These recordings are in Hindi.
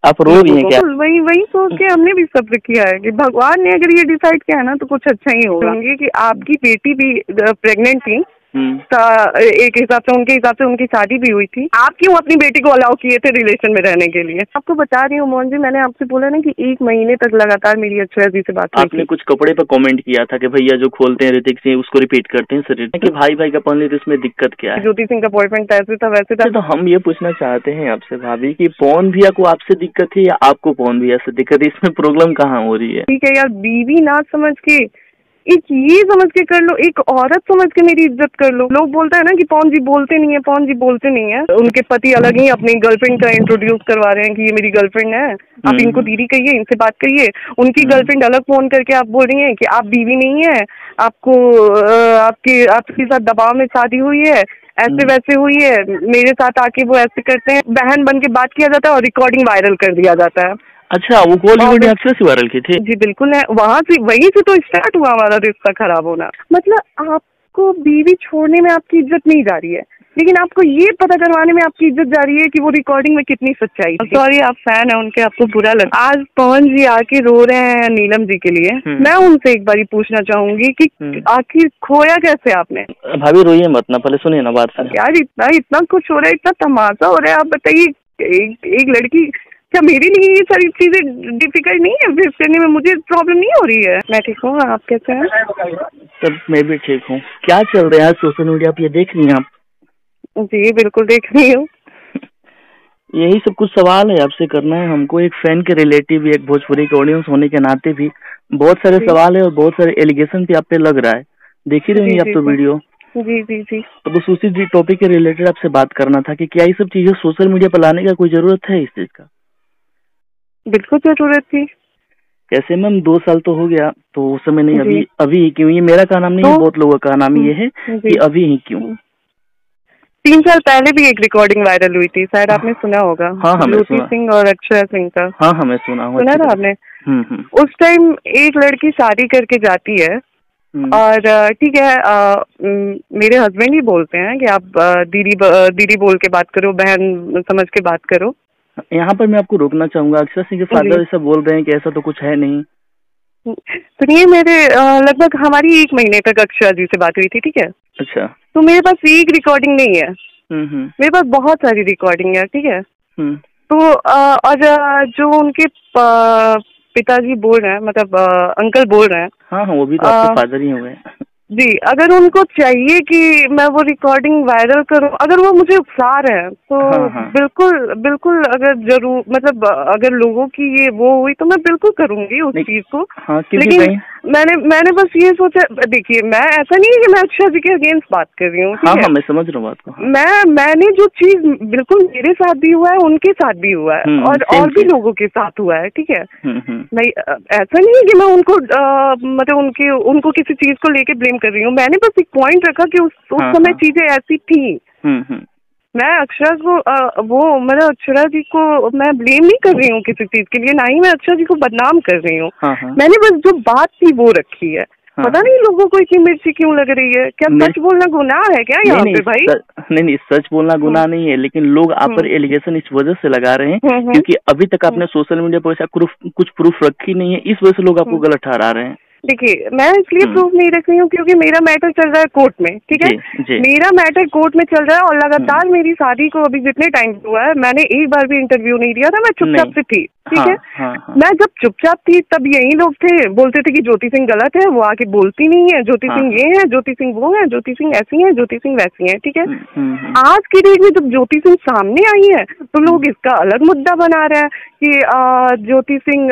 आप रो भी हैं क्या? वही वही सोच के हमने भी सब्र किया है कि भगवान ने अगर ये डिसाइड किया है ना तो कुछ अच्छा ही होगा। कि आपकी बेटी भी प्रेग्नेंट थी, एक हिसाब से उनकी शादी भी हुई थी। आप क्यों अपनी बेटी को अलाउ किए थे रिलेशन में रहने के लिए? आपको बता रही हूँ मोहन जी, मैंने आपसे बोला ना कि 1 महीने तक लगातार मेरी अक्षरा जी से बात हुई। आपने कुछ कपड़े पर कमेंट किया था कि भैया जो खोलते हैं ऋतिक सिंह उसको रिपीट करते हैं सर, कि भाई भाई का पन तो इसमें दिक्कत क्या है? ज्योति सिंह का बॉयफ्रेंड ऐसे था वैसे था। तो हम ये पूछना चाहते हैं आपसे भाभी कि पवन भैया को आपसे दिक्कत है या आपको पवन भैया से दिक्कत है? इसमें प्रॉब्लम कहाँ हो रही है? ठीक है यार, बीवी ना समझ के एक ये समझ के कर लो, एक औरत समझ के मेरी इज्जत कर लो। लोग बोलते हैं ना कि पवन जी बोलते नहीं है, पवन जी बोलते नहीं है। उनके पति अलग ही अपनी गर्लफ्रेंड का इंट्रोड्यूस करवा रहे हैं कि ये मेरी गर्लफ्रेंड है, आप इनको दीदी कहिए, इनसे बात करिए। उनकी गर्लफ्रेंड अलग फोन करके आप बोल रही हैं कि आप बीवी नहीं है, आपको आपके साथ दबाव में शादी हुई है, ऐसे वैसे हुई है, मेरे साथ आके वो ऐसे करते हैं। बहन बन के बात किया जाता है और रिकॉर्डिंग वायरल कर दिया जाता है। अच्छा, वो कॉल रिकॉर्डिंग अक्षरा से वायरल की थी? जी बिल्कुल है, वहीं से तो स्टार्ट हुआ हमारा रिश्ता खराब होना। मतलब आपको बीवी छोड़ने में आपकी इज्जत नहीं जा रही है, लेकिन आपको ये पता करवाने में आपकी इज्जत जा रही है कि वो रिकॉर्डिंग में कितनी सच्चाई थी। सॉरी, आप फैन है उनके, आपको बुरा लगा। आज पवन जी आके रो रहे हैं नीलम जी के लिए। मैं उनसे एक बार पूछना चाहूंगी कि आखिर खोया कैसे आपने? भाभी रोइए मत ना, पहले सुनिए ना बात। यार इतना कुछ हो रहा है, इतना तमाशा हो रहा है। आप बताइए, एक लड़की, क्या मेरे लिए ये सारी चीजें डिफिकल्ट नहीं है फेस करने में? मुझे प्रॉब्लम नहीं हो रही है। मैं ठीक हूँ, आप कैसे हैं? तब मैं भी ठीक हूँ। क्या चल रहा है सोशल मीडिया पे, ये देख रही हैं आप? जी बिल्कुल देख रही हूँ। यही सब कुछ सवाल है आपसे करना है हमको, एक फैन के रिलेटिव, एक भोजपुरी के ऑडियंस होने के नाते भी बहुत सारे सवाल है और बहुत सारे एलिगेशन भी आप पे लग रहा है। देख ही रही आप तो वीडियो। जी जी जी। तो बस उसी टॉपिक के रिलेटेड आपसे बात करना था कि क्या ये सब चीजें सोशल मीडिया पर लाने का कोई जरूरत है इस चीज का? बिल्कुल जरूरत थी। कैसे मैम, 2 साल तो हो गया, तो उस समय नहीं, अभी क्यों? ये मेरा का नाम नहीं है, बहुत लोगों का नाम ये है कि अभी ही क्यों? 3 साल पहले भी एक रिकॉर्डिंग वायरल हुई थी, शायद आपने सुना होगा। हाँ, ज्योति सिंह और अक्षरा सिंह का। हाँ, मैं सुना हूँ। सुना था आपने? उस टाइम एक लड़की शादी करके जाती है और ठीक है, मेरे हस्बैंड ही बोलते हैं कि आप दीदी बोल के बात करो, बहन समझ के बात करो। यहाँ पर मैं आपको रोकना चाहूंगा, अक्षरा सिंह के फादर ऐसा बोल रहे हैं कि ऐसा तो कुछ है नहीं। सुनिए, मेरे लगभग हमारी 1 महीने तक अक्षरा जी से बात हुई थी, ठीक है? अच्छा। तो मेरे पास एक रिकॉर्डिंग नहीं है, मेरे पास बहुत सारी रिकॉर्डिंग है, ठीक है? तो और जो उनके पिताजी बोल रहे हैं, मतलब अंकल बोल रहे हैं। हाँ, वो भी तो आपके फादर ही हुए। जी, अगर उनको चाहिए कि मैं वो रिकॉर्डिंग वायरल करूं, अगर वो मुझे उकसा रहे हैं तो बिल्कुल अगर जरूर, मतलब अगर लोगों की ये वो हुई तो मैं बिल्कुल करूंगी उस चीज को। लेकिन मैंने बस ये सोचा, देखिए मैं ऐसा नहीं है कि मैं अक्षरा जी के अगेंस्ट बात कर रही हूँ। हाँ, मैं समझ रहा हूँ बात को। मैंने जो चीज, बिल्कुल मेरे साथ भी हुआ है, उनके साथ भी हुआ है और भी लोगों के साथ हुआ है, ठीक है? मैं ऐसा नहीं है कि मैं उनको मतलब उनको किसी चीज को लेके ब्लेम कर रही हूँ। मैंने बस एक पॉइंट रखा कि उस समय चीजें ऐसी थी। मैं अक्षरा को मतलब अक्षरा जी को मैं ब्लेम नहीं कर रही हूँ किसी चीज के लिए, ना ही मैं अक्षरा जी को बदनाम कर रही हूँ। मैंने बस जो बात थी वो रखी है। पता नहीं लोगों को इतनी मिर्ची क्यों लग रही है। क्या सच बोलना गुनाह है क्या यहाँ पे भाई? नहीं, सच बोलना गुनाह नहीं है, लेकिन लोग आप पर एलिगेशन इस वजह से लगा रहे हैं क्योंकि अभी तक आपने सोशल मीडिया पर ऐसा कुछ प्रूफ रखी नहीं है, इस वजह से लोग आपको गलत ठहरा रहे हैं। देखिए, मैं इसलिए प्रूफ नहीं रख रही हूँ क्योंकि मेरा मैटर चल रहा है कोर्ट में, ठीक है? मेरा मैटर कोर्ट में चल रहा है और लगातार मेरी शादी को अभी जितने टाइम हुआ है, मैंने एक बार भी इंटरव्यू नहीं दिया था। मैं चुपचाप से थी, ठीक है? मैं जब चुपचाप थी तब यही लोग थे, बोलते थे कि ज्योति सिंह गलत है, वो आके बोलती नहीं है, ज्योति सिंह ये है, ज्योति सिंह वो है, ज्योति सिंह ऐसी है, ज्योति सिंह वैसी है, ठीक है? आज की डेट में जब ज्योति सिंह सामने आई है तो लोग इसका अलग मुद्दा बना रहे हैं कि ज्योति सिंह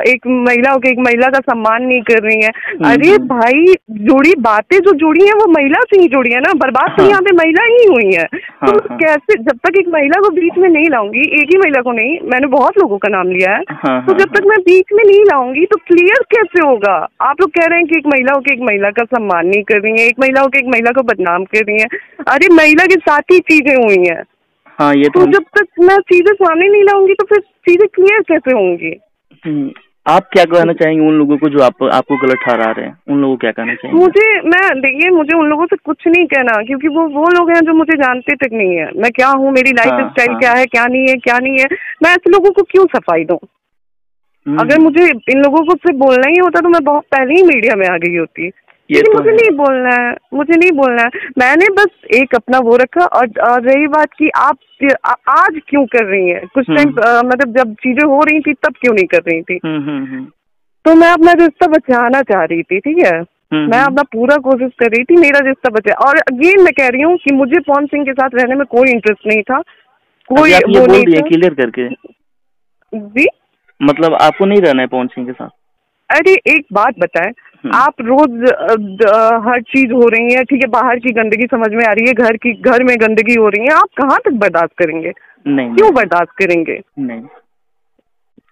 एक महिला का सम्मान नहीं कर रही है। अरे भाई, बातें जो जुड़ी है वो महिला से ही जुड़ी है ना, बर्बाद तो यहाँ पे महिला ही हुई है। तो कैसे, जब तक एक महिला को बीच में नहीं लाऊंगी, एक ही महिला को नहीं, मैंने बहुत लोगों का नाम लिया है, तो जब तक मैं बीच में नहीं लाऊंगी तो क्लियर कैसे होगा? आप लोग कह रहे हैं कि एक महिला होकर एक महिला का सम्मान नहीं कर रही है, एक महिला होकर एक महिला को बदनाम कर रही है। अरे महिला के साथ ही चीजें हुई है। तो जब तक मैं चीजें सामने नहीं लाऊंगी तो फिर चीजें क्लियर कैसे होंगी? आप क्या कहना चाहेंगे उन लोगों को जो आपको गलत ठहरा रहे हैं? उन लोगों को क्या कहना चाहेंगे? मुझे उन लोगों से कुछ नहीं कहना, क्योंकि वो लोग हैं जो मुझे जानते तक नहीं है मैं क्या हूँ, मेरी लाइफ स्टाइल क्या है, क्या नहीं है। मैं ऐसे लोगों को क्यों सफाई दूं? अगर मुझे इन लोगों को सिर्फ बोलना ही होता तो मैं बहुत पहले ही मीडिया में आ गई होती। लेकिन मुझे नहीं बोलना है, मैंने बस एक अपना वो रखा। और रही बात की आप आज क्यों कर रही हैं, कुछ टाइम मतलब जब चीजें हो रही थी तब क्यों नहीं कर रही थी? तो मैं अपना रिश्ता बचाना चाह रही थी, ठीक है, मैं अपना पूरा कोशिश कर रही थी मेरा रिश्ता बचे। और अगेन मैं कह रही हूँ कि मुझे पवन सिंह के साथ रहने में कोई इंटरेस्ट नहीं था, कोई वो नहीं था। क्लियर करके जी, मतलब आपको नहीं रहना है पवन सिंह के साथ? अरे एक बात बताएं, आप रोज हर चीज हो रही है, ठीक है, बाहर की गंदगी समझ में आ रही है, घर में गंदगी हो रही है, आप कहाँ तक बर्दाश्त करेंगे? क्यों बर्दाश्त करेंगे? नहीं,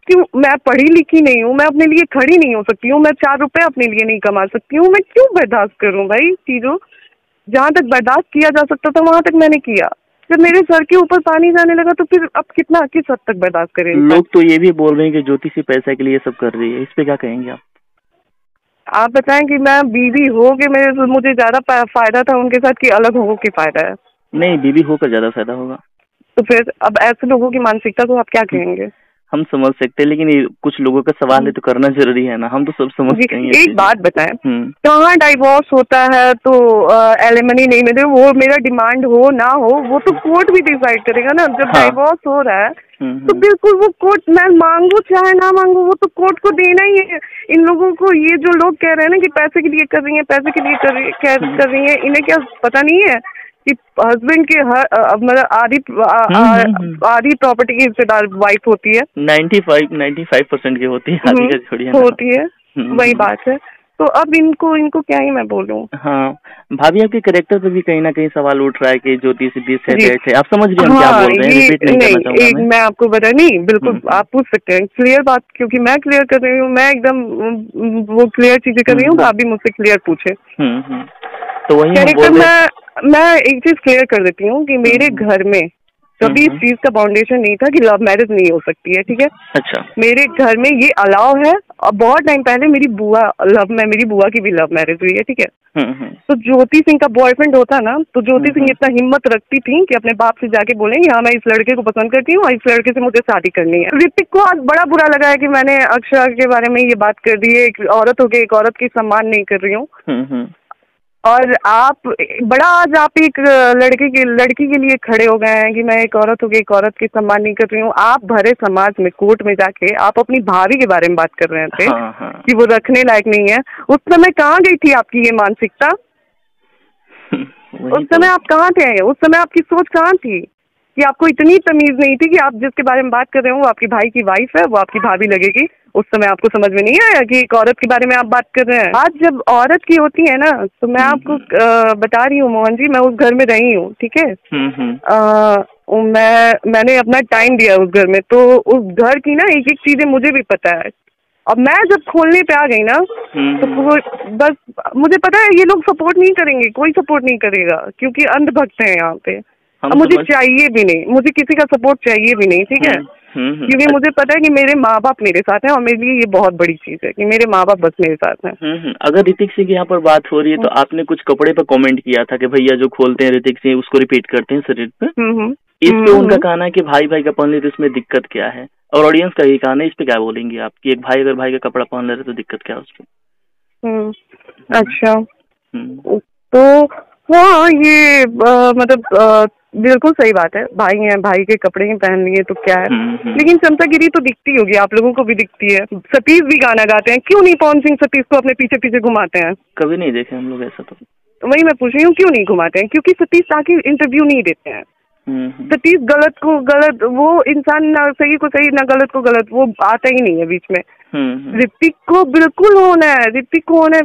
क्यों? मैं पढ़ी लिखी नहीं हूँ, मैं अपने लिए खड़ी नहीं हो सकती हूँ, मैं 4 रुपए अपने लिए नहीं कमा सकती हूँ, मैं क्यों बर्दाश्त करूँ भाई चीजों? जहाँ तक बर्दाश्त किया जा सकता था वहां तक मैंने किया, जब मेरे सर के ऊपर पानी जाने लगा तो फिर अब किस हद तक बर्दाश्त करेंगे? लोग तो ये भी बोल रहे हैं कि ज्योति सी पैसे के लिए सब कर रही है, इस पे क्या कहेंगे आप? आप बताएं कि मैं बीवी हो के मुझे ज्यादा फायदा था उनके साथ कि अलग हो के फायदा है? नहीं, बीवी होकर ज्यादा फायदा होगा। तो फिर अब ऐसे लोगों की मानसिकता को आप क्या कहेंगे? हम समझ सकते हैं, लेकिन कुछ लोगों का सवाल है तो करना जरूरी है ना, हम तो सब समझते हैं। एक बात बताएं, कहाँ डाइवोर्स होता है तो एलिमनी नहीं मिले, वो मेरा डिमांड हो ना हो वो तो कोर्ट भी डिसाइड करेगा ना। जब डाइवोर्स हो रहा है तो बिल्कुल वो कोर्ट, मैं मांगू चाहे ना मांगू वो तो कोर्ट को देना ही है। इन लोगों को, ये जो लोग कह रहे हैं ना कि पैसे के लिए कर रही है, पैसे के लिए कर रही है, इन्हें क्या पता नहीं है कि हस्बैंड के मतलब आधी प्रॉपर्टी की हिस्सेदार वाइफ होती है? 95% की होती है, होती है, वही बात है। तो अब इनको क्या ही मैं बोलूं। हाँ भाभी, आपके कैरेक्टर पे भी कहीं ना कहीं सवाल उठ रहा है कि ज्योति सिद्धि से थे, आप समझ रही हैं हम क्या बोल रहे हैं? रिपीट नहीं करना चाहूंगा मैं आपको बता, नहीं बिल्कुल आप पूछ सकते हैं, क्लियर बात, क्योंकि मैं क्लियर कर रही हूँ, मैं एकदम वो क्लियर चीजें कर रही हूँ, तो आप भी मुझसे क्लियर पूछे। तो वही कैरेक्टर मैं एक चीज क्लियर कर देती हूँ कि मेरे घर में कभी इस चीज का फाउंडेशन नहीं था कि लव मैरिज नहीं हो सकती है, ठीक है? अच्छा। मेरे घर में ये अलाउ है, और बहुत टाइम पहले मेरी बुआ की भी लव मैरिज हुई है, ठीक है? तो ज्योति सिंह का बॉयफ्रेंड होता ना, तो ज्योति सिंह इतना हिम्मत रखती थी कि अपने बाप से जाके बोले हाँ मैं इस लड़के को पसंद करती हूँ और इस लड़के से मुझे शादी करनी है। ऋतिक को आज बड़ा बुरा लगा है कि मैंने अक्षरा के बारे में ये बात कर दी है, एक औरत होकर एक औरत की सम्मान नहीं कर रही हूँ। और आप एक लड़की के लिए खड़े हो गए हैं कि मैं एक औरत होकर एक औरत की सम्मान नहीं कर रही हूँ। आप भरे समाज में कोर्ट में जाके आप अपनी भाभी के बारे में बात कर रहे थे कि वो रखने लायक नहीं है। उस समय कहाँ गई थी आपकी ये मानसिकता? उस समय आप कहाँ थे? उस समय आपकी सोच कहाँ थी कि आपको इतनी तमीज नहीं थी कि आप जिसके बारे में बात कर रहे हो वो आपकी भाई की वाइफ है, वो आपकी भाभी लगेगी? उस समय आपको समझ में नहीं आया कि एक औरत के बारे में आप बात कर रहे हैं? बात जब औरत की होती है ना, तो मैं आपको बता रही हूँ मोहन जी, मैं उस घर में रही हूँ, ठीक है? मैंने अपना टाइम दिया उस घर में, तो उस घर की ना एक एक चीजें मुझे भी पता है। अब मैं जब खोलने पे आ गई ना, तो बस मुझे पता है ये लोग सपोर्ट नहीं करेंगे, कोई सपोर्ट नहीं करेगा, क्योंकि अंधभक्त हैं यहाँ पे। अब मुझे चाहिए भी नहीं, मुझे किसी का सपोर्ट चाहिए भी नहीं, ठीक है? क्योंकि मुझे पता है कि मेरे माँ बाप मेरे साथ हैं, और मेरे लिए ये बहुत बड़ी चीज है कि मेरे माँ बाप बस मेरे साथ हैं। अगर ऋतिक सिंह की यहाँ पर बात हो रही है, तो आपने कुछ कपड़े पे कमेंट किया था कि भैया जो खोलते हैं ऋतिक सिंह उसको रिपीट करते हैं शरीर पे। इस पे उनका कहना है कि भाई भाई का पहन ले तो इसमें दिक्कत क्या है, और ऑडियंस का यही कहना है, इस पे क्या बोलेंगे आप कि एक भाई अगर भाई का कपड़ा पहन ले रहे तो दिक्कत क्या है उस पे? अच्छा, तो हाँ ये मतलब बिल्कुल सही बात है, भाई हैं, भाई के कपड़े ही पहन लिए तो क्या है। लेकिन चमचागिरी तो दिखती होगी, आप लोगों को भी दिखती है। सतीश भी गाना गाते हैं, क्यों नहीं पवन सिंह सतीश को अपने पीछे पीछे घुमाते हैं? कभी नहीं देखे हम लोग ऐसा। तो वही मैं पूछ रही हूँ, क्यों नहीं घुमाते हैं? क्योंकि सतीश ताकि इंटरव्यू नहीं देते हैं। सतीश गलत को गलत, वो इंसान ना सही को सही ना गलत को गलत, वो आता ही नहीं है बीच में। ऋतिक को बिल्कुल होना है, ऋतिक को होना है।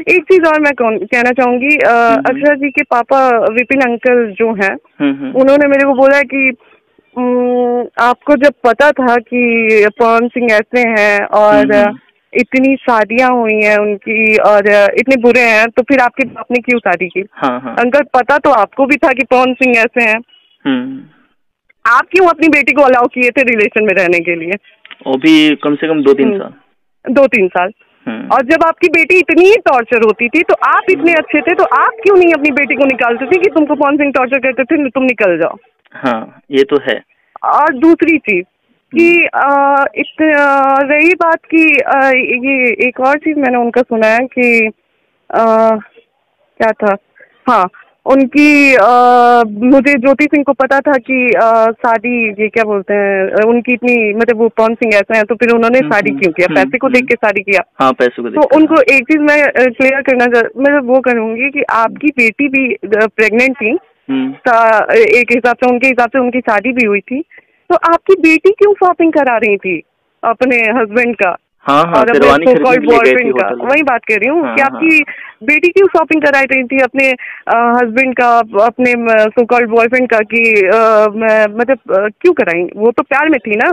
एक चीज और मैं कहना चाहूंगी, अक्षरा जी के पापा विपिन अंकल जो हैं, उन्होंने मेरे को बोला कि आपको जब पता था कि पवन सिंह ऐसे हैं और इतनी शादियां हुई हैं उनकी और इतने बुरे हैं, तो फिर आपके बाप ने क्यों शादी की? अंकल पता तो आपको भी था कि पवन सिंह ऐसे हैं, आप क्यों अपनी बेटी को अलाउ किए थे रिलेशन में रहने के लिए? वो भी कम से कम 2-3 साल। 2-3 साल। और जब आपकी बेटी इतनी ही टॉर्चर होती थी तो आप इतने अच्छे थे तो आप क्यों नहीं अपनी बेटी को निकालते थे कि तुमको पवन सिंह टॉर्चर करते थे, तुम निकल जाओ। हाँ, ये तो है। और दूसरी चीज कि रही बात की ये एक और चीज मैंने उनका सुना है कि क्या था, हाँ उनकी मुझे ज्योति सिंह को पता था कि शादी, ये क्या बोलते हैं, उनकी इतनी मतलब वो पवन सिंह ऐसे हैं तो फिर उन्होंने शादी क्यों किया, पैसे को देख के शादी किया। हाँ, पैसे को देख। तो उनको एक चीज मैं क्लियर करना मैं वो करूंगी कि आपकी बेटी भी प्रेग्नेंट थी, एक हिसाब से उनके हिसाब से उनकी शादी भी हुई थी, तो आपकी बेटी क्यों शॉपिंग करा रही थी अपने हस्बैंड का और अपने सो-कॉल्ड बॉयफ्रेंड का, वही बात कर रही हूँ कि आपकी बेटी क्यों शॉपिंग करा रही थी अपने हस्बैंड का, अपने सो-कॉल्ड बॉयफ्रेंड का, कि मतलब क्यों कराई, वो तो प्यार में थी ना।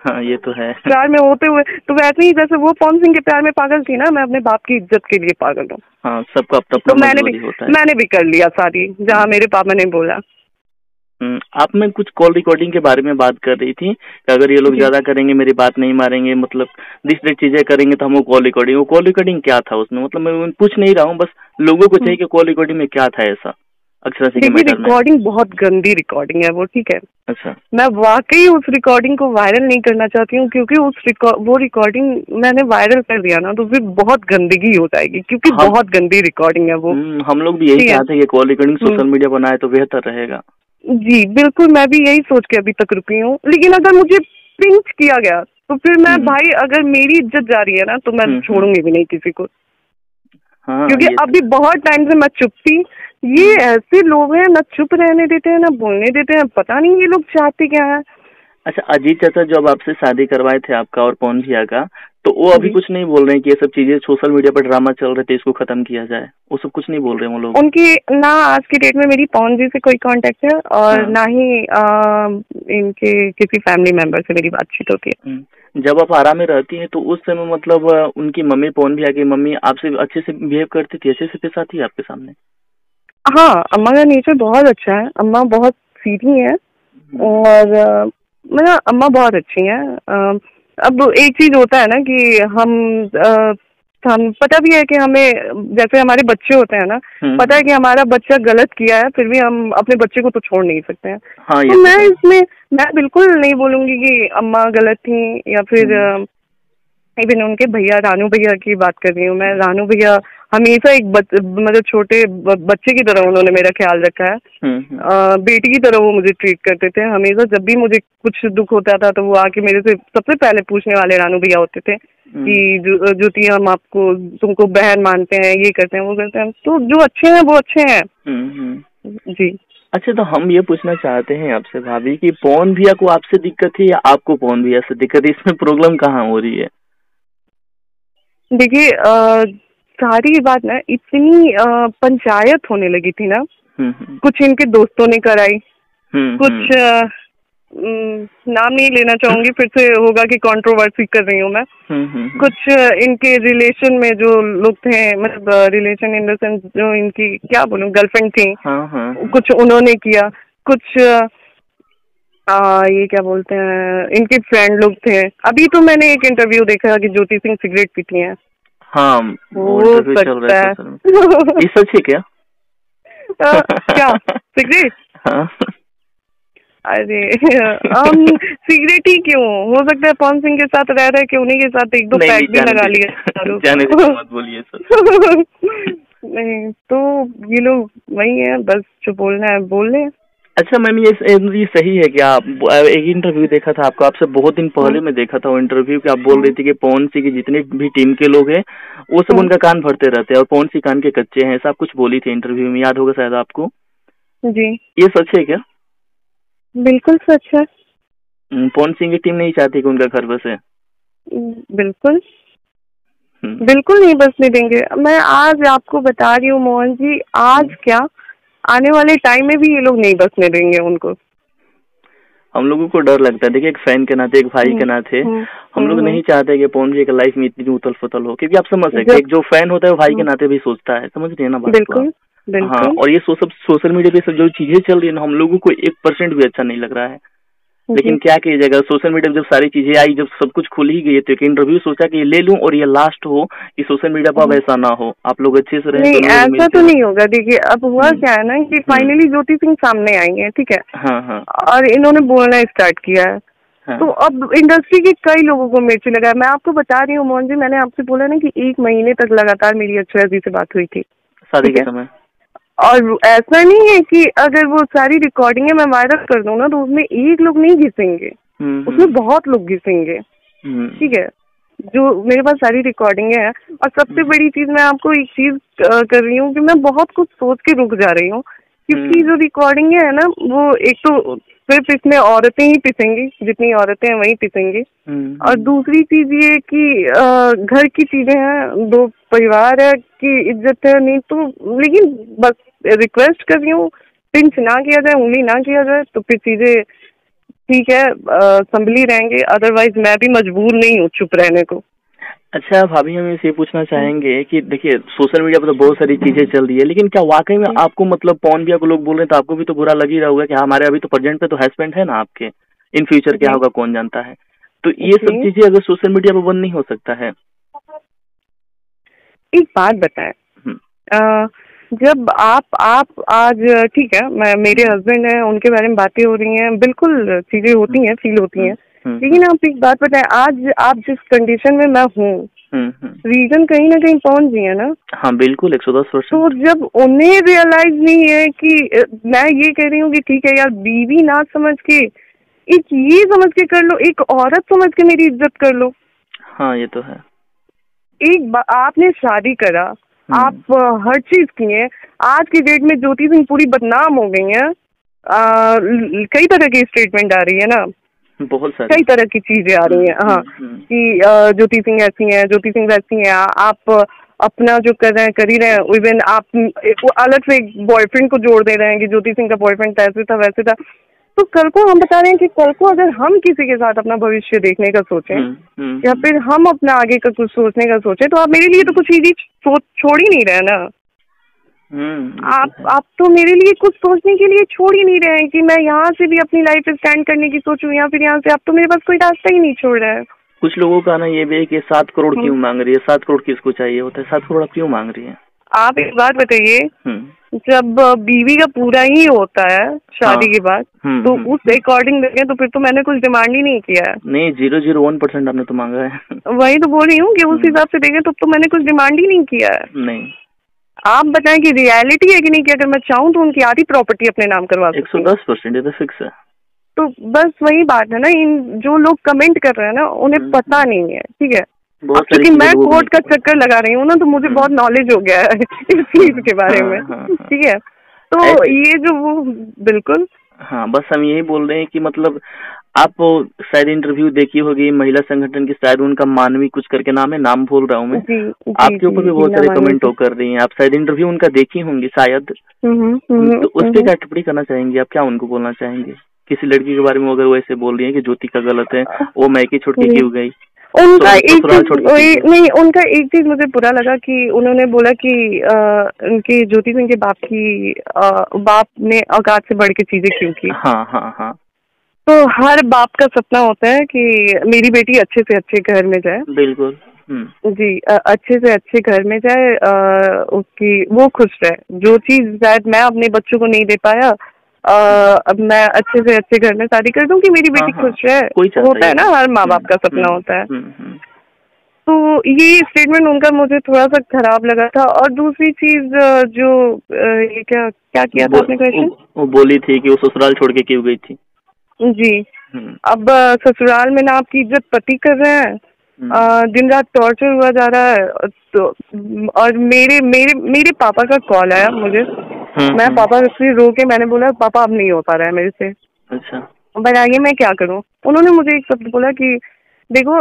हाँ, ये तो है। प्यार में होते हुए तो वैसे ही जैसे वो पवन सिंह के प्यार में पागल थी ना, मैं अपने बाप की इज्जत के लिए पागल हूँ। हाँ, सबका अपना तो मैंने भी कर लिया शादी जहाँ मेरे पापा ने बोला। आप में कुछ कॉल रिकॉर्डिंग के बारे में बात कर रही थी कि अगर ये लोग ज्यादा करेंगे, मेरी बात नहीं मारेंगे, मतलब दूसरी चीजें करेंगे तो हम वो कॉल रिकॉर्डिंग क्या था उसमें, मतलब मैं पूछ नहीं रहा हूँ, बस लोगों को चाहिए कि कॉल रिकॉर्डिंग में क्या था ऐसा। रिकॉर्डिंग बहुत गंदी रिकॉर्डिंग है वो, ठीक है। अच्छा। मैं वाकई उस रिकॉर्डिंग को वायरल नहीं करना चाहती हूँ, क्योंकि वो रिकॉर्डिंग मैंने वायरल कर दिया ना तो फिर बहुत गंदगी हो जाएगी, क्योंकि बहुत गंदी रिकॉर्डिंग है वो। हम लोग भी यही चाहते हैं कि कॉल रिकॉर्डिंग सोशल मीडिया बनाए तो बेहतर रहेगा। जी बिल्कुल, मैं भी यही सोच के अभी तक रुकी हूँ, लेकिन अगर मुझे पिंच किया गया तो फिर मैं भाई, अगर मेरी इज्जत जा रही है ना तो मैं छोड़ूंगी भी नहीं किसी को। क्योंकि अभी बहुत टाइम से मैं चुप थी, ये ऐसे लोग हैं ना चुप रहने देते हैं ना बोलने देते हैं, पता नहीं ये लोग चाहते क्या है। अच्छा, अजीत चाचा जब आपसे शादी करवाए थे आपका और पवन भैया का, तो वो अभी कुछ नहीं बोल रहे हैं कि ये सब चीजें सोशल मीडिया पर ड्रामा चल रहे थे इसको खत्म किया जाए, वो सब कुछ नहीं बोल रहे हैं वो लोग? उनकी ना आज की डेट में मेरी पवन जी से कोई कांटेक्ट है और ना ही इनके किसी फैमिली मेंबर से मेरी बातचीत होती है। जब आप आरा में रहती हैं तो उस समय मतलब उनकी मम्मी, पवन भैया की मम्मी आपसे अच्छे से बिहेव करती थी, अच्छे से पेश आती है आपके सामने? हाँ, अम्मा का नेचर बहुत अच्छा है, अम्मा बहुत सीधी है और मतलब अम्मा बहुत अच्छी हैं। अब एक चीज होता है ना कि हम पता भी है कि हमें, जैसे हमारे बच्चे होते हैं ना, पता है कि हमारा बच्चा गलत किया है, फिर भी हम अपने बच्चे को तो छोड़ नहीं सकते हैं। हाँ, तो मैं बिल्कुल नहीं बोलूंगी कि अम्मा गलत थी, या फिर इवन उनके भैया रानू भैया की बात कर रही हूँ मैं। रानू भैया हमेशा एक मतलब छोटे बच्चे की तरह उन्होंने मेरा ख्याल रखा है। बेटी की तरह वो मुझे ट्रीट करते थे हमेशा। जब भी मुझे कुछ दुख होता था तो वो आके मेरे से सबसे पहले पूछने वाले रानू भैया होते थे कि ज्योति हम आपको, तुमको बहन मानते हैं, ये करते हैं वो करते हैं। तो जो अच्छे हैं वो अच्छे हैं। जी। अच्छा, तो हम ये पूछना चाहते हैं आपसे भाभी कि पवन भैया को आपसे दिक्कत है या आपको पवन भैया से दिक्कत है, इसमें प्रॉब्लम कहाँ हो रही है? देखिए, सारी बात ना इतनी पंचायत होने लगी थी ना, कुछ इनके दोस्तों ने कराई, कुछ नाम नहीं लेना चाहूंगी, फिर से होगा कि कंट्रोवर्सी कर रही हूँ मैं। कुछ इनके रिलेशन में जो लोग थे, मतलब रिलेशन इन द सेंस जो इनकी क्या बोलूं गर्लफ्रेंड थी, कुछ उन्होंने किया, कुछ ये क्या बोलते हैं इनके फ्रेंड लोग थे। अभी तो मैंने एक इंटरव्यू देखा कि ज्योति सिंह सिगरेट पीती हैं। हाँ, हो सकता है। ये सच है क्या? क्या सिगरेट? हाँ। अरे हम सिगरेट ही क्यों, हो सकता है पवन सिंह के साथ रह रहे कि उन्हीं के साथ एक दो पैक भी लगा लिए। मत बोलिए सर। नहीं तो ये लोग वही है, बस जो बोलना है बोल लें। अच्छा मैम, ये सही है क्या? एक इंटरव्यू देखा था आपका, आपसे बहुत दिन पहले मैं देखा था वो इंटरव्यू कि आप बोल रही थी कि पवन सिंह के जितने भी टीम के लोग हैं वो सब उनका कान भरते रहते हैं और पवन सिंह कान के कच्चे हैं, ऐसा आप कुछ बोली थी इंटरव्यू में, याद होगा शायद आपको। जी। ये सच है क्या? बिल्कुल सच है। पवन सिंह की टीम नहीं चाहती कि उनका घर बसे? बिल्कुल बिल्कुल नहीं बसने देंगे। मैं आज आपको बता रही हूँ मोहन जी, आज क्या आने वाले टाइम में भी ये लोग नहीं बसने देंगे उनको। हम लोगों को डर लगता है। देखिए, एक फैन के नाते, एक भाई के नाते हम लोग नहीं चाहते कि पवन जी की लाइफ में इतनी उथल फुथल हो, क्योंकि आप समझ सकते हैं एक जो फैन होता है वो भाई के नाते भी सोचता है, समझ रही है ना बात? बिल्कुल बिल्कुल। हाँ, और ये सोशल मीडिया पे सब जो चीजें चल रही है ना, हम लोगों को 1% भी अच्छा नहीं लग रहा है। लेकिन क्या कीजिएगा, सोशल मीडिया में जब सारी चीजें आई, जब सब कुछ खुल ही गई, तो एक इंटरव्यू सोचा कि ये ले लूं और ये लास्ट हो, कि सोशल मीडिया पर अब ऐसा ना हो, आप लोग अच्छे से रहें। नहीं, ऐसा तो नहीं होगा। देखिए अब हुआ क्या है ना कि फाइनली ज्योति सिंह सामने आई है, ठीक है। हाँ हाँ। और इन्होंने बोलना स्टार्ट किया है। हाँ। तो अब इंडस्ट्री के कई लोगों को मिर्ची लगा है। मैं आपको बता रही हूँ मोहन जी, मैंने आपसे बोला ना कि 1 महीने तक लगातार मेरी अक्षरा जी से बात हुई थी शादी के समय। और ऐसा नहीं है कि अगर वो सारी रिकॉर्डिंगें मैं वायरल कर दूं ना तो उसमें एक लोग नहीं घिसेंगे, उसमें बहुत लोग घिसेंगे, ठीक है। जो मेरे पास सारी रिकॉर्डिंगें हैं। और सबसे बड़ी चीज मैं आपको एक चीज कर रही हूँ कि मैं बहुत कुछ सोच के रुक जा रही हूँ, क्योंकि जो रिकॉर्डिंगें है ना वो एक तो सिर्फ इसमें औरतें ही पिसेंगी, जितनी औरतें हैं वही पिसेंगी। और दूसरी चीज ये कि घर की चीजें हैं, 2 परिवार है की इज्जत है, नहीं तो लेकिन बस रिक्वेस्ट कर रही हूँ, पिंच ना किया जाए, उंगली ना किया जाए, तो फिर चीजें ठीक है संभली रहेंगे। अदरवाइज मैं भी मजबूर नहीं हूँ चुप रहने को। अच्छा भाभी, हम इसे पूछना चाहेंगे कि देखिए सोशल मीडिया पर तो बहुत सारी चीजें चल रही है, लेकिन क्या वाकई में आपको मतलब पवन भैया को लोग बोल रहे हैं तो आपको भी तो बुरा लग ही रहा होगा कि हमारे अभी तो प्रेजेंट पे तो हस्बैंड है ना आपके, इन फ्यूचर क्या होगा कौन जानता है। तो ये सब चीजें अगर सोशल मीडिया पर बंद नहीं हो सकता है? एक बात बताएं, जब आप आज ठीक है, मेरे हस्बैंड है, उनके बारे में बातें हो रही हैं, बिल्कुल चीजें होती हैं, फील होती हैं, लेकिन आप एक बात बताएं, आज आप जिस कंडीशन में मैं हूँ, रीजन कहीं ना कहीं पहुंच गई है ना। हाँ बिल्कुल 110%। तो जब उन्हें रियलाइज नहीं है कि मैं ये कह रही हूँ कि ठीक है यार, बीवी ना समझ के एक ये समझ के कर लो, एक औरत समझ के मेरी इज्जत कर लो। हाँ ये तो है। आपने शादी करा, आप हर चीज किए। आज की डेट में ज्योति सिंह पूरी बदनाम हो गई है। कई तरह की स्टेटमेंट आ रही है ना, बहुत सारी कई तरह की चीजें आ रही हैं। हाँ, कि ज्योति सिंह ऐसी है, ज्योति सिंह वैसी है। आप अपना जो कर रहे हैं कर ही रहे हैं। इवन आप अलग से एक बॉयफ्रेंड को जोड़ दे रहे हैं कि ज्योति सिंह का बॉयफ्रेंड ऐसे था वैसे था। तो कल को हम बता रहे हैं कि कल को अगर हम किसी के साथ अपना भविष्य देखने का सोचें या फिर हम अपना आगे का कुछ सोचने का सोचें, तो आप मेरे लिए तो कुछ इजी छोड़ ही नहीं रहे ना। आप तो मेरे लिए कुछ सोचने के लिए छोड़ ही नहीं रहे हैं कि मैं यहाँ से भी अपनी लाइफ स्टैंड करने की सोचूं या फिर यहाँ से। आप तो मेरे पास कोई रास्ता ही नहीं छोड़ रहा है। कुछ लोगों का ना ये भी है कि 7 करोड़ क्यों मांग रही है, 7 करोड़ किसको चाहिए होता है, 7 करोड़ क्यों मांग रही है? आप एक बात बताइए, जब बीवी का पूरा ही होता है शादी के बाद, तो उस अकॉर्डिंग देखें तो फिर तो मैंने कुछ डिमांड ही नहीं किया है। नहीं 001% आपने तो मांगा है। वही तो बोल रही हूँ कि उस हिसाब से देखें तो मैंने कुछ डिमांड ही नहीं किया है। नहीं, आप बताएं कि रियलिटी है कि नहीं कि अगर मैं चाहूँ तो उनकी आधी प्रॉपर्टी अपने नाम करवा सकती हूँ। 110% ये तो फिक्स है। तो बस वही बात है ना, इन जो लोग कमेंट कर रहे हैं ना उन्हें पता नहीं है, ठीक है। क्योंकि मैं कोर्ट का चक्कर लगा रही हूँ ना, तो मुझे बहुत नॉलेज हो गया है इस चीज के बारे में, ठीक है। तो ये जो वो बिल्कुल, हाँ बस हम यही बोल रहे हैं कि मतलब आप शायद इंटरव्यू देखी होगी महिला संगठन की, शायद उनका मानवी कुछ करके नाम है, नाम भूल रहा हूँ मैं। आपके ऊपर भी बहुत सारे कमेंट कर रही हैं, आप शायद इंटरव्यू उनका देखी होंगी शायद। तो उस पर क्या टिप्पणी करना चाहेंगे आप, क्या उनको बोलना चाहेंगे किसी लड़की के बारे में अगर वो ऐसे बोल रही है कि ज्योति का गलत है, वो मैके छोड़ के क्यों गई? उनका एक चीज नहीं, उनका एक चीज मुझे बुरा लगा कि उन्होंने बोला कि उनके ज्योति सिंह के बाप ने औकात से बढ़ के चीजें क्यों की। हाँ हाँ हाँ। तो हर बाप का सपना होता है कि मेरी बेटी अच्छे से अच्छे घर में जाए। बिल्कुल जी, अच्छे से अच्छे घर में जाए, उसकी वो खुश रहे। जो चीज शायद मैं अपने बच्चों को नहीं दे पाया, अब मैं अच्छे से अच्छे घर में शादी कर दूं कि मेरी बेटी खुश रहे। होता है ना, हर माँ बाप का सपना होता है। तो ये स्टेटमेंट उनका मुझे थोड़ा सा खराब लगा था। और दूसरी चीज जो ये क्या किया था आपने क्वेश्चन? वो बोली थी कि वो ससुराल छोड़ के क्यों गई थी। जी, अब ससुराल में ना आपकी इज्जत पति कर रहे हैं, दिन रात टॉर्चर हुआ जा रहा है। तो और मेरे पापा का कॉल आया मुझे, मैं पापा से रो के मैंने बोला पापा अब नहीं हो पा रहा है मेरे से। अच्छा, बताइए मैं क्या करूं? उन्होंने मुझे एक शब्द बोला कि देखो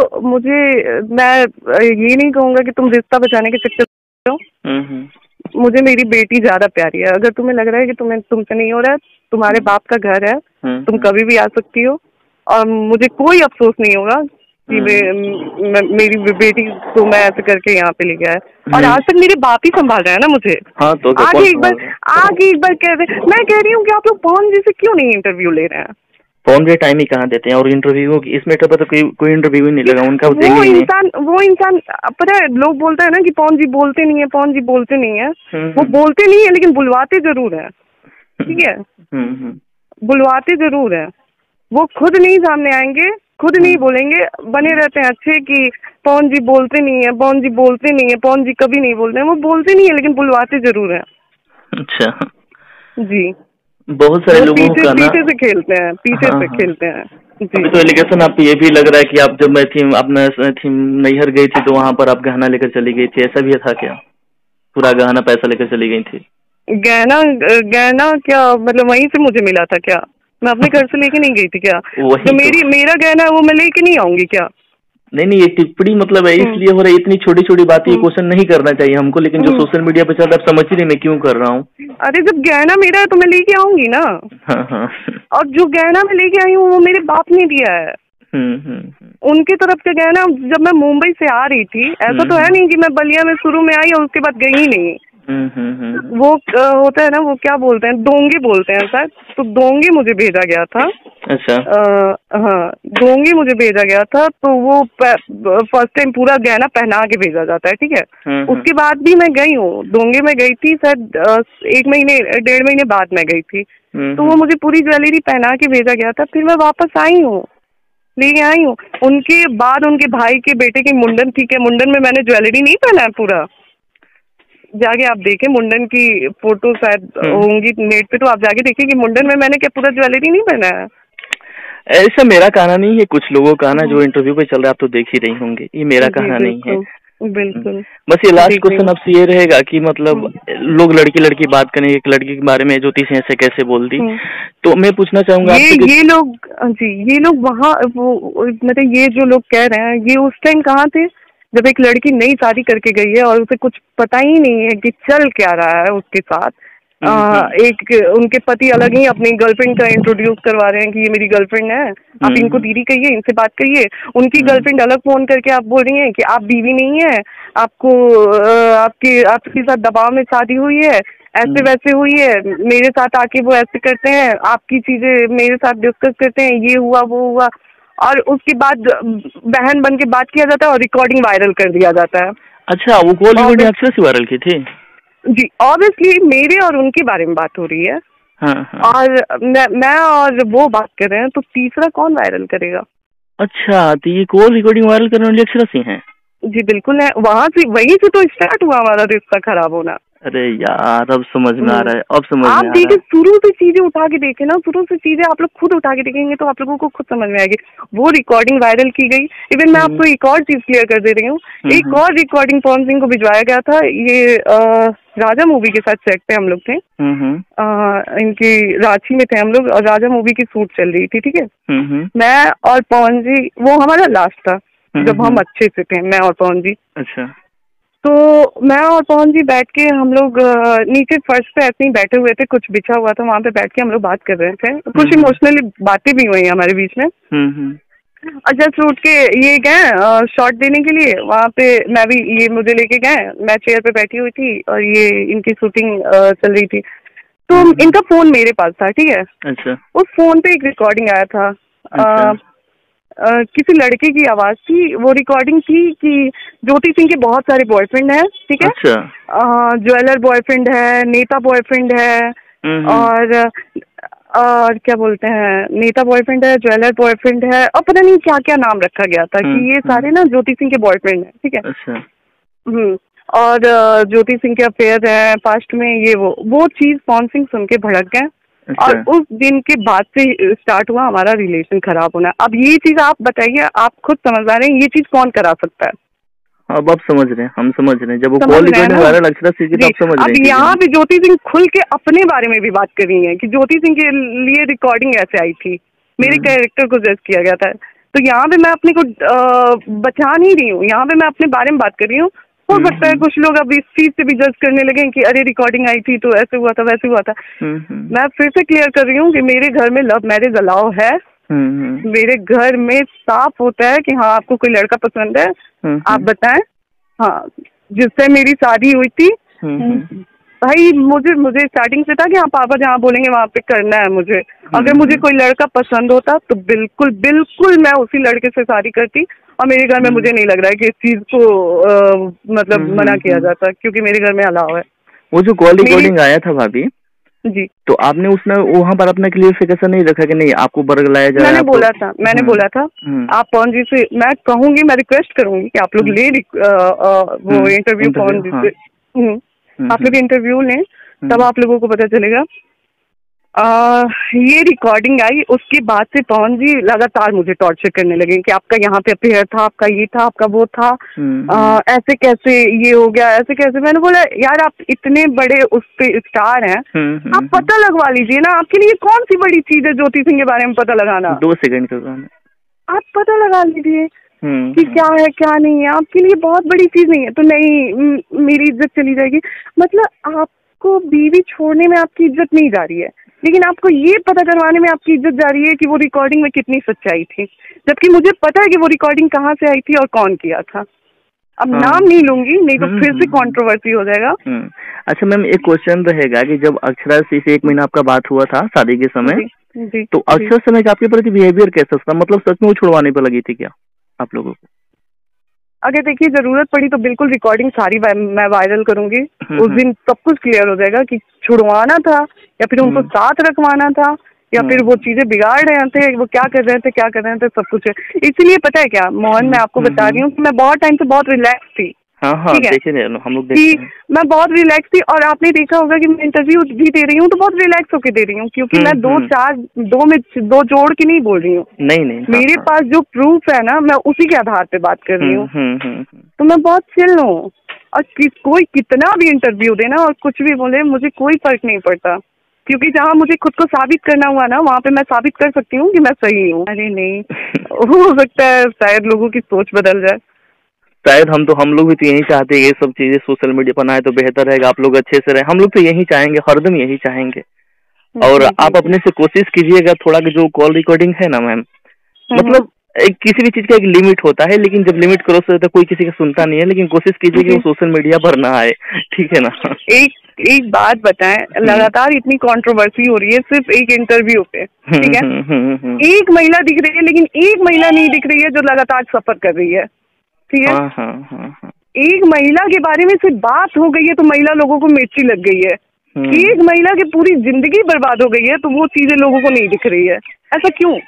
मैं ये नहीं कहूंगा कि तुम रिश्ता बचाने के चक्कर में, मुझे मेरी बेटी ज्यादा प्यारी है। अगर तुम्हें लग रहा है कि तुमसे नहीं हो रहा है, तुम्हारे बाप का घर है, तुम कभी भी आ सकती हो और मुझे कोई अफसोस नहीं होगा कि मेरी बेटी को मैं ऐसे करके यहाँ पे ले गया है। और आज तक मेरे बाप ही संभाल रहे हैं ना मुझे। हाँ, तो आगे एक बार कह रहे, मैं कह रही हूँ कि आप लोग पवन जी से क्यों नहीं इंटरव्यू ले रहे हैं? फोन पे टाइम ही कहाँ देते हैं। और इंटरव्यू इस मैटर पर तो कोई इंटरव्यू नहीं लगा उनका। वो इंसान पता है, लोग बोलते हैं ना कि पवन जी बोलते नहीं है, पवन जी बोलते नहीं है। वो बोलते नहीं है लेकिन बुलवाते जरूर है, ठीक है। बुलवाते जरूर है। वो खुद नहीं सामने आएंगे, खुद नहीं बोलेंगे, बने रहते हैं अच्छे कि पवन जी बोलते नहीं है, पवन जी बोलते नहीं है, पवन जी कभी नहीं बोलते हैं। वो बोलते नहीं है लेकिन बुलवाते जरूर है। अच्छा जी, बहुत सारे लोगों का ना पीछे से खेलते हैं, पीछे से खेलते हैं जी। तो एलिगेशन आप ये भी लग रहा है कि आप जब मैं अपना नैहर गई थी तो वहाँ पर आप गहना लेकर चली गई थी, ऐसा भी था क्या? पूरा गहना पैसा लेकर चली गई थी? गहना क्या मतलब वहीं से मुझे मिला था क्या? मैं अपने घर से लेके नहीं गई थी क्या? तो मेरा गहना वो मैं लेके नहीं आऊंगी क्या? नहीं, ये टिप्पणी मतलब है इसलिए हो रही है, इतनी छोटी छोटी बातें क्वेश्चन नहीं करना चाहिए हमको, लेकिन जो सोशल मीडिया पे चल रहा है आप समझ ही नहीं मैं क्यों कर रहा हूँ। अरे जब गहना मेरा है तो मैं लेके आऊंगी ना। हाँ। और जो गहना मैं लेके आई हूँ वो मेरे बाप ने दिया है। उनकी तरफ से गहना। जब मैं मुंबई से आ रही थी, ऐसा तो है नहीं कि मैं बलिया में शुरू में आई और उसके बाद गई ही नहीं। वो होता है ना, वो क्या बोलते हैं, डोंगे बोलते हैं सर। तो डोंगे मुझे भेजा गया था। अच्छा। हाँ, डोंगे मुझे भेजा गया था। तो वो फर्स्ट टाइम पूरा गहना पहना के भेजा जाता है, ठीक है। उसके बाद भी मैं गई हूँ, डोंगे में गई थी सर, 1 महीने 1.5 महीने बाद मैं गई थी। तो वो मुझे पूरी ज्वेलरी पहना के भेजा गया था। फिर मैं वापस आई हूँ, लेके आई हूँ। उनके बाद उनके भाई के बेटे की मुंडन थी, क्या मुंडन में मैंने ज्वेलरी नहीं पहना है पूरा? जाके आप देखें, मुंडन की फोटो शायद होंगी नेट पे, तो आप जाके देखिए कि मुंडन में मैंने क्या पूरा ज्वेलरी नहीं पहना है। ऐसा मेरा कहना नहीं है, कुछ लोगों का ना जो इंटरव्यू पे चल रहा है आप तो देख ही रही होंगे, ये मेरा कहना नहीं है। बिल्कुल। बस ये लास्ट क्वेश्चन आपसे ये रहेगा कि मतलब लोग लड़की बात करेंगे, एक लड़की के बारे में ज्योतिष ऐसे कैसे बोल दी, तो मैं पूछना चाहूंगा ये लोग जी, ये लोग वहाँ वो मतलब ये जो लोग कह रहे हैं, ये उस टाइम कहाँ थे जब एक लड़की नई शादी करके गई है और उसे कुछ पता ही नहीं है कि चल क्या रहा है उसके साथ। एक उनके पति अलग ही अपनी गर्लफ्रेंड का इंट्रोड्यूस करवा रहे हैं कि ये मेरी गर्लफ्रेंड है, आप इनको दीदी कहिए, इनसे बात करिए। उनकी गर्लफ्रेंड अलग फोन करके आप बोल रही हैं कि आप बीवी नहीं है, आपको आपके साथ दबाव में शादी हुई है, ऐसे वैसे हुई है, मेरे साथ आके वो ऐसे करते हैं, आपकी चीजें मेरे साथ डिस्कस करते हैं, ये हुआ वो हुआ। और उसके बाद बहन बन के बात किया जाता है और रिकॉर्डिंग वायरल कर दिया जाता है। अच्छा, वो कॉल रिकॉर्डिंग अक्षरा से वायरल की थी? जी, ऑब्वियसली मेरे और उनके बारे में बात हो रही है। हाँ। और मैं और वो बात कर रहे हैं, तो तीसरा कौन वायरल करेगा? अच्छा, तो ये कॉल रिकॉर्डिंग वायरल करने वाली अक्षरा से हैं? जी बिल्कुल है। वहीं से तो स्टार्ट हुआ हमारा रिश्ता खराब होना। अरे यार, अब समझ में आ रहा है, अब समझ में आ रहा है। आप देखिए, शुरू से चीजें उठा के देखे ना, शुरू से चीजें आप लोग खुद उठा के देखेंगे तो आप लोगों को खुद समझ में आएगी। वो रिकॉर्डिंग वायरल की गई। इवन मैं आपको एक और चीज क्लियर कर दे रही हूँ, एक और रिकॉर्डिंग पवन सिंह को भिजवाया गया था। ये राजा मूवी के साथ सेट पे हम लोग थे। इनकी रांची में थे हम लोग और राजा मूवी की शूट चल रही थी, ठीक है। मैं और पवन जी, वो हमारा लास्ट था जब हम अच्छे से थे, मैं और पवन जी। अच्छा। तो मैं और पवन जी बैठ के हम लोग नीचे फर्श पे ऐसे ही बैठे हुए थे, कुछ बिछा हुआ था, वहाँ पे बैठ के हम लोग बात कर रहे थे। कुछ इमोशनली बातें भी हुई हमारे बीच में। और जस्ट उठ के ये गए शॉट देने के लिए, वहाँ पे मैं भी, ये मुझे लेके गए, मैं चेयर पे बैठी हुई थी और ये इनकी शूटिंग चल रही थी। तो इनका फोन मेरे पास था, ठीक है। अच्छा। उस फोन पे एक रिकॉर्डिंग आया था। किसी लड़के की आवाज थी। वो रिकॉर्डिंग थी कि ज्योति सिंह के बहुत सारे बॉयफ्रेंड हैं, ठीक है। अच्छा। ज्वेलर बॉयफ्रेंड है, नेता बॉयफ्रेंड है, और क्या बोलते हैं, नेता बॉयफ्रेंड है, ज्वेलर बॉयफ्रेंड है, और पता नहीं क्या क्या नाम रखा गया था कि ये सारे ना ज्योति सिंह के बॉयफ्रेंड है, ठीक है। अच्छा। और ज्योति सिंह के अफेयर है पास्ट में, ये वो चीज पवन सिंह सुन के भड़क गए। अच्छा। और उस दिन के बाद से स्टार्ट हुआ हमारा रिलेशन खराब होना। अब ये चीज आप बताइए, आप खुद समझ आ रहे हैं ये चीज कौन करा सकता है? अब आप समझ रहे हैं, हम समझ रहे हैं। जब वो कॉल रिकॉर्डिंग वायरल अक्षरा से की, आप समझ रहे हैं। अब यहाँ पे ज्योति सिंह खुल के अपने बारे में भी बात कर रही है कि ज्योति सिंह के लिए रिकॉर्डिंग ऐसे आई थी, मेरे कैरेक्टर को जज किया गया था। तो यहाँ पे मैं अपने को बचा नहीं रही हूँ, यहाँ पे मैं अपने बारे में बात कर रही हूँ। हो सकता है कुछ लोग अब इस चीज से भी जज करने लगे कि अरे रिकॉर्डिंग आई थी तो ऐसे हुआ था वैसे हुआ था। मैं फिर से क्लियर कर रही हूँ कि मेरे घर में लव मैरिज अलाउ है। मेरे घर में साफ होता है कि हाँ आपको कोई लड़का पसंद है, आप बताएं। हाँ, जिससे मेरी शादी हुई थी भाई मुझे स्टार्टिंग से था कि हाँ पापा जहाँ बोलेंगे वहाँ पे करना है मुझे। अगर मुझे कोई लड़का पसंद होता तो बिल्कुल बिल्कुल मैं उसी लड़के से शादी करती, और मेरे घर में मुझे नहीं लग रहा है कि इस चीज को मतलब मना किया जाता, क्योंकि मेरे घर में अलाउ है। वो जो कॉल रिकॉर्डिंग आया था भाभी जी, तो आपने उसमें वहाँ पर अपना क्लियरिफिकेशन नहीं रखा कि नहीं आपको बरगलाया जाए? मैंने बोला था आप पवन जी से मैं कहूंगी, मैं रिक्वेस्ट करूंगी कि आप लोग ले वो इंटरव्यू पवन जी से, आप लोग इंटरव्यू लें, तब आप लोगों को पता चलेगा। ये रिकॉर्डिंग आई, उसके बाद से पवन जी लगातार मुझे टॉर्चर करने लगे कि आपका यहाँ पे अफेयर था, आपका ये था, आपका वो था, ऐसे कैसे ये हो गया, ऐसे कैसे। मैंने बोला यार आप इतने बड़े उस पे स्टार हैं, आप पता लगवा लीजिए ना, आपके लिए कौन सी बड़ी चीज है ज्योति सिंह के बारे में पता लगाना? 2 सेकंड का काम है, आप पता लगा लीजिए कि क्या है क्या नहीं है, आपके लिए बहुत बड़ी चीज नहीं है। तो नहीं मेरी इज्जत चली जाएगी, मतलब आपको बीवी छोड़ने में आपकी इज्जत नहीं जा रही है, लेकिन आपको ये पता करवाने में आपकी इज्जत जा रही है कि वो रिकॉर्डिंग में कितनी सच्चाई थी, जबकि मुझे पता है कि वो रिकॉर्डिंग कहाँ से आई थी और कौन किया था। अब नाम नहीं लूंगी, नहीं तो फिर से कंट्रोवर्सी हो जाएगा। अच्छा मैम, एक क्वेश्चन रहेगा कि जब अक्षरा से 1 महीना आपका बात हुआ था शादी के समय, जी, तो अक्षर समय आपके प्रति बिहेवियर कैसा था? मतलब सच में वो छुड़वाने पर लगी थी क्या आप लोगों को? अगर देखिए जरूरत पड़ी तो बिल्कुल रिकॉर्डिंग सारी मैं वायरल करूंगी, उस दिन सब कुछ क्लियर हो जाएगा कि छुड़वाना था या फिर उनको साथ रखवाना था या फिर वो चीजें बिगाड़ रहे थे, वो क्या कर रहे थे सब कुछ है। इसीलिए पता है क्या मोहन, मैं आपको बता रही हूँ कि मैं बहुत टाइम से बहुत रिलैक्स थी। हाँ, देखे हम लोग देखते हैं। मैं बहुत रिलैक्स थी, और आपने देखा होगा कि मैं इंटरव्यू भी दे रही हूँ तो बहुत रिलैक्स होकर दे रही हूँ, क्योंकि मैं दो जोड़ के नहीं बोल रही हूँ। नहीं मेरे पास जो प्रूफ है ना, मैं उसी के आधार पे बात कर रही हूँ। तो मैं बहुत चिल हूँ, और कोई कितना भी इंटरव्यू देना और कुछ भी बोले मुझे कोई फर्क नहीं पड़ता, क्योंकि जहाँ मुझे खुद को साबित करना हुआ ना, वहाँ पे मैं साबित कर सकती हूँ कि मैं सही हूँ। अरे नहीं हो सकता है शायद लोगों की सोच बदल जाए, शायद हम लोग भी तो यही चाहते हैं, ये सब चीजें सोशल मीडिया पर आए तो बेहतर रहेगा, आप लोग अच्छे से रहे, हम लोग तो यही चाहेंगे, हरदम यही चाहेंगे। और आप अपने से कोशिश कीजिएगा थोड़ा, जो कॉल रिकॉर्डिंग है ना मैम, मतलब एक किसी भी चीज का एक लिमिट होता है, लेकिन जब लिमिट क्रॉस होता है कोई किसी का सुनता नहीं है, लेकिन कोशिश कीजिए कि वो सोशल मीडिया पर ना आए, ठीक है ना? एक बात बताएं, लगातार इतनी कंट्रोवर्सी हो रही है सिर्फ एक इंटरव्यू पे, ठीक है? एक महिला दिख रही है, लेकिन एक महिला नहीं दिख रही है जो लगातार सफर कर रही है, ठीक है? एक महिला के बारे में सिर्फ बात हो गई है तो महिला लोगों को मिर्ची लग गई है, एक महिला की पूरी जिंदगी बर्बाद हो गई है तो वो चीजें लोगों को नहीं दिख रही है। ऐसा क्यों?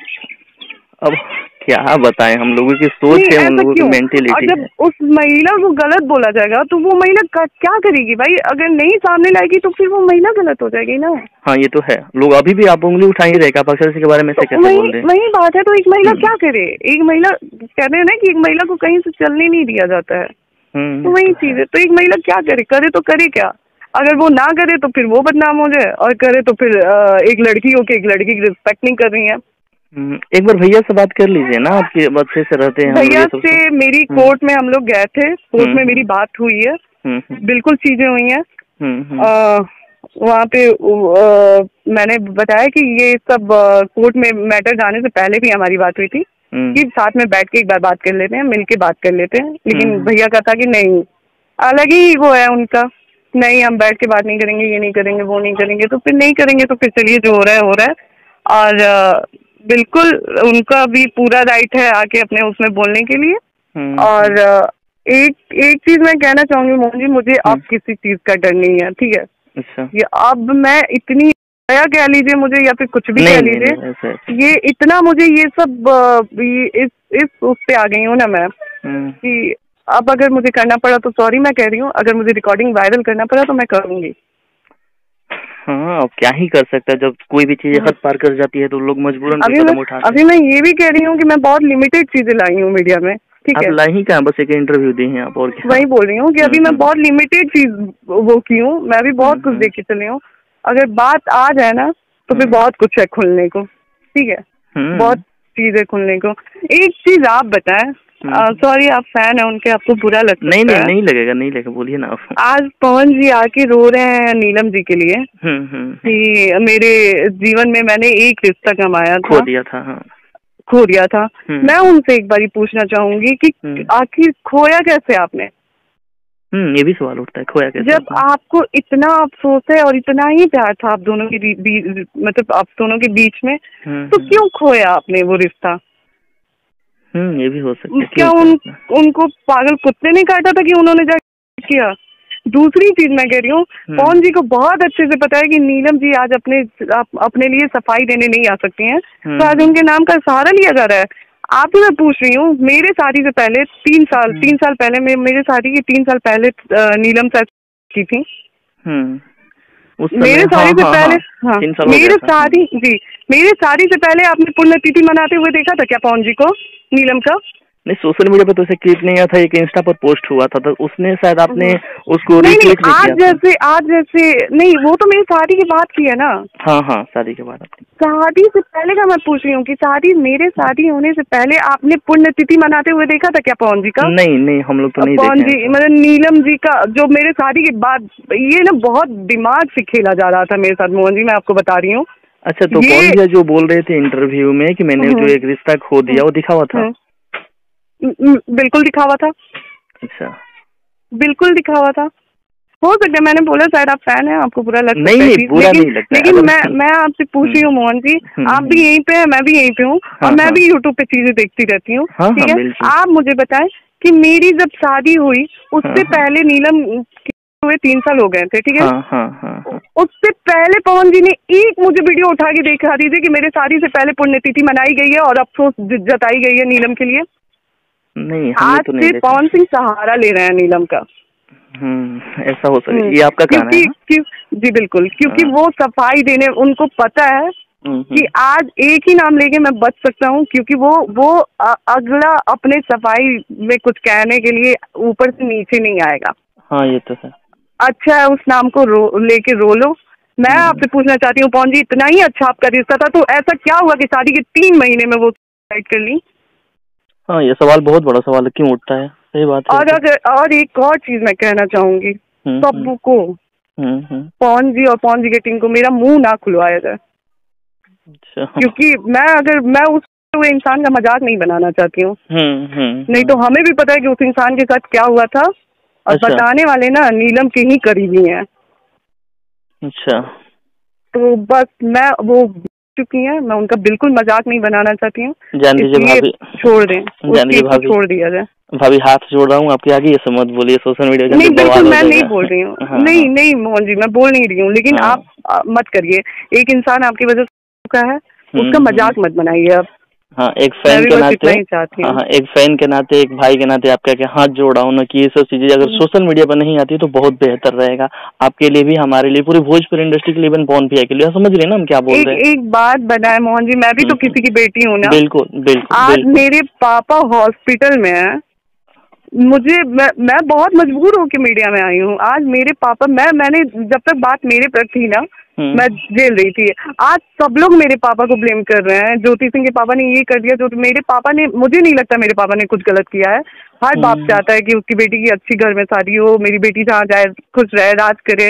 अब क्या बताएं, हम लोगों की सोच है, हम लोगों की मेंटेलिटी है। और जब उस महिला को गलत बोला जाएगा तो वो महिला क्या करेगी भाई? अगर नहीं सामने लाएगी तो फिर वो महिला गलत हो जाएगी ना। हाँ ये तो है, लोग अभी भी आप उंगली उठा ही रहेगा आप अक्षर के बारे में से कैसे बोल रहे हैं? वही बात है, तो एक महिला क्या करे? एक महिला कहते हैं ना कि एक महिला को कहीं से चलने नहीं दिया जाता है, तो वही चीज है। तो एक महिला क्या करे तो करे क्या? अगर वो ना करे तो फिर वो बदनाम हो जाए, और करे तो फिर एक लड़की हो के एक लड़की की रिस्पेक्ट नहीं कर रही है। एक बार भैया से बात कर लीजिए ना, आपके अच्छे से रहते हैं। भैया से मेरी कोर्ट में हम लोग गए थे, कोर्ट में मेरी बात हुई है, बिल्कुल चीजें हुई हैं। वहाँ पे मैंने बताया कि ये सब कोर्ट में मैटर जाने से पहले भी हमारी बात हुई थी कि साथ में बैठ के एक बार बात कर लेते हैं, मिलके बात कर लेते हैं। लेकिन भैया का था कि नहीं, अलग ही वो है उनका, नहीं हम बैठ के बात नहीं करेंगे, ये नहीं करेंगे, वो नहीं करेंगे। तो फिर नहीं करेंगे तो फिर चलिए जो हो रहा है। और बिल्कुल उनका भी पूरा राइट है आके अपने उसमें बोलने के लिए। और एक चीज मैं कहना चाहूंगी मोहन जी, मुझे अब किसी चीज का डर नहीं है, ठीक है? अच्छा। ये अब मैं इतनी कह लीजिए मुझे या फिर कुछ भी कह लीजिए, ये इतना मुझे ये सब इस उस पे आ गई हूँ ना मैं कि अब अगर मुझे करना पड़ा तो सॉरी मैं कह रही हूँ, अगर मुझे रिकॉर्डिंग वायरल करना पड़ा तो मैं करूंगी। हाँ अब क्या ही कर सकता है, जब कोई भी चीज हद पार कर जाती है तो लोग मजबूरन कदम उठाते हैं। अभी मैं ये भी कह रही हूँ कि मैं बहुत लिमिटेड चीजें लाई हूँ मीडिया में, ठीक है? आप लाई ही क्या, बस एक इंटरव्यू दी हैं आप, और क्या? वही बोल रही हूँ कि अभी मैं बहुत लिमिटेड चीज वो की हूँ, मैं अभी बहुत कुछ देख के चली हूँ। अगर बात आ जाए ना तो फिर बहुत कुछ है खुलने को, ठीक है? बहुत चीजें खुलने को। एक चीज आप बताएं, सॉरी आप फैन है उनके, आपको बुरा लगता है? नहीं लगेगा, बोलिए ना आप। आज पवन जी आके रो रहे हैं नीलम जी के लिए कि मेरे जीवन में मैंने एक रिश्ता कमाया था, खो दिया था। मैं उनसे एक बारी पूछना चाहूंगी कि आखिर खोया कैसे आपने? ये भी सवाल उठता है, खोया कैसे? जब आपको इतना अफसोस है और इतना ही प्यार था आप दोनों की मतलब आप दोनों के बीच में, तो क्यों खोया आपने वो रिश्ता? ये भी हो सकता है। क्या उनको पागल कुत्ते ने काटा था कि उन्होंने जाके किया? दूसरी चीज मैं कह रही हूँ, पवन जी को बहुत अच्छे से पता है कि नीलम जी आज अपने लिए सफाई देने नहीं आ सकती हैं, तो आज उनके नाम का सहारा लिया जा रहा है। आपसे मैं पूछ रही हूँ, मेरे शादी से पहले 3 साल पहले मेरे शादी के 3 साल पहले नीलम सच की थी। मेरे शादी से पहले मेरे शादी से पहले आपने पुण्यतिथि मनाते हुए देखा था क्या पवन जी को, नीलम का? नहीं, सोशल मीडिया पे तो उसे क्लिप नहीं आया था, एक इंस्टा पर पोस्ट हुआ था, तो उसने शायद आपने उसको नहीं आज जैसे नहीं, वो तो मेरी शादी के बाद की है ना। हाँ, शादी के बाद। आपने शादी से पहले का मैं पूछ रही हूँ कि मेरे शादी होने से पहले आपने पुण्यतिथि मनाते हुए देखा था क्या पवन जी का? नहीं, हम लोग तो नहीं पवन जी मतलब नीलम जी का जो मेरे शादी के बाद, ये ना बहुत दिमाग से खेला जा रहा था मेरे साथ मोहन जी, मैं आपको बता रही हूँ। अच्छा, तो पवन जी जो बोल रहे थे इंटरव्यू में कि मैंने जो एक रिश्ता खो दिया, वो दिखा हुआ था? बिल्कुल दिखा हुआ था। अच्छा, बिल्कुल दिखा हुआ था। हो सकता है, मैंने बोला शायद आप फैन हैं, आपको बुरा लगता है। नहीं, बुरा नहीं लगता। लेकिन मैं आपसे पूछ रही हूँ मोहन जी, आप भी यहीं पे हैं, मैं भी यहीं पे हूँ, और मैं भी यूट्यूब पे चीजें देखती रहती हूँ, ठीक है? आप मुझे बताएं कि मेरी जब शादी हुई उससे पहले नीलम हुए 3 साल हो गए थे, ठीक है? उससे पहले पवन जी ने एक मुझे वीडियो उठा के दिखा दीजिए कि मेरे शादी से पहले पुण्यतिथि मनाई गई है और अफसोस जताई गई है नीलम के लिए। नहीं, आज तो से पवन सिंह सहारा ले रहे हैं नीलम का। ऐसा हो सकता है, ये आपका कहना है? जी बिल्कुल, क्योंकि वो सफाई देने, उनको पता है कि आज एक ही नाम लेके मैं बच सकता हूँ, क्योंकि वो अगला अपने सफाई में कुछ कहने के लिए ऊपर से नीचे नहीं आएगा। हाँ, ये तो है। अच्छा है, उस नाम को लेके रो लो। मैं आपसे पूछना चाहती हूँ पवन जी, इतना ही अच्छा आपका रिश्ता था, तो ऐसा क्या हुआ कि शादी के 3 महीने में वो सुसाइड कर ली? हाँ, ये सवाल बहुत बड़ा सवाल है, क्यों उठता है? सही बात है। और एक और चीज मैं कहना चाहूंगी सबको, पवन जी और पवन जी की टीम को, मेरा मुंह ना खुलवाया जाए। अच्छा। क्योंकि मैं उस इंसान का मजाक नहीं बनाना चाहती हूँ। नहीं तो हमें भी पता है कि उस इंसान के साथ क्या हुआ था, और बताने वाले ना नीलम के ही करीबी हैं। अच्छा, तो बस मैं वो चुकी हैं, मैं उनका बिल्कुल मजाक नहीं बनाना चाहती हूँ। जान दीजिए भाभी, छोड़ दें, छोड़ दिया जाए। भाभी हाथ जोड़ रहा हूँ आपके आगे, ये मत बोलिए सोशल मीडिया। नहीं बिल्कुल, मैं नहीं बोल रही हूँ। नहीं मोहन जी, मैं बोल नहीं रही हूँ, लेकिन आप मत करिए। एक इंसान आपकी वजह से है, उसका मजाक मत बनाइए आप। हाँ, एक फैन के नाते, एक फैन के नाते, एक भाई के नाते आपका क्या हाथ जोड़ा हूँ ना, कि ये सब चीजें अगर सोशल मीडिया पर नहीं आती तो बहुत बेहतर रहेगा आपके लिए भी, हमारे लिए, पूरी भोजपुरी इंडस्ट्री के लिए, इवन पवन भैया के लिए। समझ रहे ना हम क्या बोल रहे हैं? एक बात बनाए मोहन जी, मैं भी तो किसी की बेटी हूँ ना। बिल्कुल। आज मेरे पापा हॉस्पिटल में है, मैं बहुत मजबूर होकर मीडिया में आई हूँ। आज मेरे पापा, मैंने जब तक बात मेरे पर थी ना, मैं जेल रही थी। आज सब लोग मेरे पापा को ब्लेम कर रहे हैं, ज्योति सिंह के पापा ने ये कर दिया, जो मेरे पापा ने, मुझे नहीं लगता मेरे पापा ने कुछ गलत किया है। हर बाप चाहता है कि उसकी बेटी की अच्छी घर में शादी हो, मेरी बेटी जहाँ जाए खुश रहे, राज करे,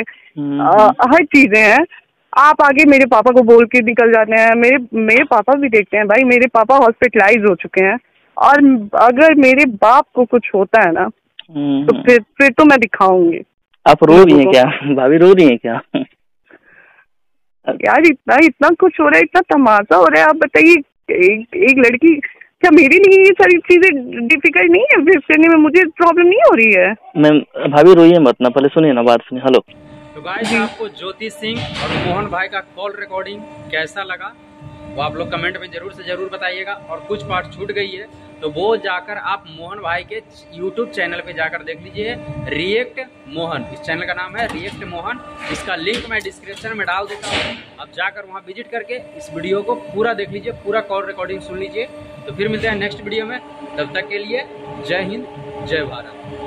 हर चीजें हैं। आप आगे मेरे पापा को बोल के निकल जाते हैं। मेरे पापा भी देखते हैं भाई, मेरे पापा हॉस्पिटलाइज हो चुके हैं, और अगर मेरे बाप को कुछ होता है ना, तो फिर तो मैं दिखाऊंगी। आप रो रही हैं क्या भाभी, रो रही हैं क्या? यार इतना कुछ हो रहा है, इतना तमाशा हो रहा है। आप बताइए, एक लड़की, क्या मेरे लिए ये सारी चीजें डिफिकल्ट नहीं है फेस करने में? मुझे प्रॉब्लम नहीं हो रही है। मैम भाभी रोइए मत ना, पहले सुनिए ना, बात सुनिए। हेलो। तो गाइस, आपको ज्योति सिंह और मोहन भाई का कॉल रिकॉर्डिंग कैसा लगा वो आप लोग कमेंट में जरूर से जरूर बताइएगा। और कुछ पार्ट छूट गई है तो वो जाकर आप मोहन भाई के यूट्यूब चैनल पे जाकर देख लीजिए, रिएक्ट मोहन, इस चैनल का नाम है रिएक्ट मोहन। इसका लिंक मैं डिस्क्रिप्शन में डाल देता हूँ, आप जाकर वहाँ विजिट करके इस वीडियो को पूरा देख लीजिए, पूरा कॉल रिकॉर्डिंग सुन लीजिए। तो फिर मिलते हैं नेक्स्ट वीडियो में, तब तक के लिए जय हिंद, जय भारत।